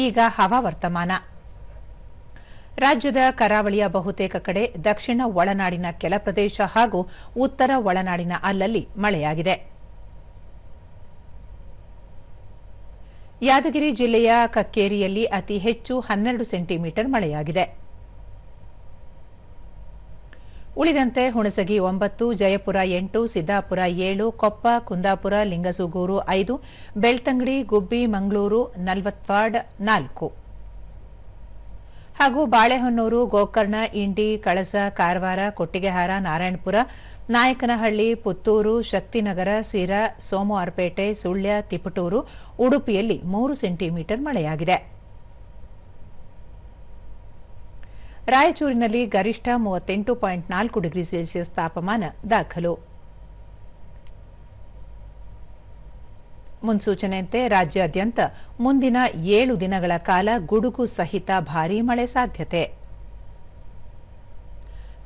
ಈಗ ಹವಾವರ್ತಮಾನ. ರಾಜ್ಯದ ಕರಾವಳಿಯ ಬಹುತೇಕ ಕಡೆ, ದಕ್ಷಿಣ ಒಳನಾಡಿನ ಕೆಲ ಪ್ರದೇಶ ಹಾಗೂ ಉತ್ತರ ಒಳನಾಡಿನ ಅಲ್ಲಲ್ಲಿ ಮಳೆಯಾಗಿದೆ. ಯಾದಗಿರಿ ಜಿಲ್ಲೆಯ ಕಕ್ಕೇರಿಯಲ್ಲಿ ಅತಿ ಹೆಚ್ಚು 12 ಸೆಂಟಿಮೀಟರ್ ಮಳೆಯಾಗಿದೆ. ಉಳಿದಂತೆ ಹುಣಸಗಿ 9, ಜಯಪುರ 8, ಸಿದ್ದಾಪುರ 7, ಕೊಪ್ಪ, ಕುಂದಾಪುರ, ಲಿಂಗಸೂಗೂರು 5, ಬೆಳ್ತಂಗಡಿ, ಗುಬ್ಬಿ, ಮಂಗಳೂರು, ನಲ್ವತ್ವಾಡ್ 4 ಹಾಗೂ ಬಾಳೆಹೊನ್ನೂರು, ಗೋಕರ್ಣ, ಇಂಡಿ, ಕಳಸ, ಕಾರವಾರ, ಕೊಟ್ಟಿಗೆಹಾರ, ನಾರಾಯಣಪುರ, ನಾಯಕನಹಳ್ಳಿ, ಪುತ್ತೂರು, ಶಕ್ತಿನಗರ, ಸಿರಾ, ಸೋಮವಾರಪೇಟೆ, ಸುಳ್ಯ, ತಿಪಟೂರು, ಉಡುಪಿಯಲ್ಲಿ 3 ಸೆಂಟಿಮೀಟರ್ ಮಳೆಯಾಗಿದೆ. ರಾಯಚೂರಿನಲ್ಲಿ ಗರಿಷ್ಠ 38.4 ಡಿಗ್ರಿ ಸೆಲ್ಸಿಯಸ್ ತಾಪಮಾನ ದಾಖಲು. ಮುನ್ಸೂಚನೆಯಂತೆ ರಾಜ್ಯಾದ್ಯಂತ ಮುಂದಿನ 7 ದಿನಗಳ ಕಾಲ ಗುಡುಗು ಸಹಿತ ಭಾರೀ ಮಳೆ ಸಾಧ್ಯತೆ.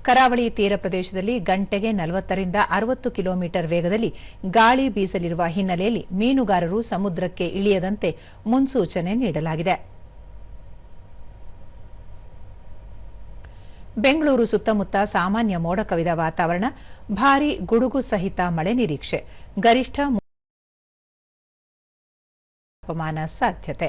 ಕರಾವಳಿ ತೀರ ಪ್ರದೇಶದಲ್ಲಿ ಗಂಟೆಗೆ 40ರಿಂದ 60 ಕಿಲೋಮೀಟರ್ ವೇಗದಲ್ಲಿ ಗಾಳಿ ಬೀಸಲಿರುವ ಹಿನ್ನೆಲೆಯಲ್ಲಿ ಮೀನುಗಾರರು ಸಮುದ್ರಕ್ಕೆ ಇಳಿಯದಂತೆ ಮುನ್ಸೂಚನೆ ನೀಡಲಾಗಿದೆ. ಬೆಂಗಳೂರು ಸುತ್ತಮುತ್ತ ಸಾಮಾನ್ಯ ಮೋಡ ಕವಿದ ವಾತಾವರಣ, ಭಾರೀ ಗುಡುಗು ಸಹಿತ ಮಳೆ ನಿರೀಕ್ಷೆ, ಗರಿಷ್ಠ ತಾಪಮಾನ ಸಾಧ್ಯತೆ.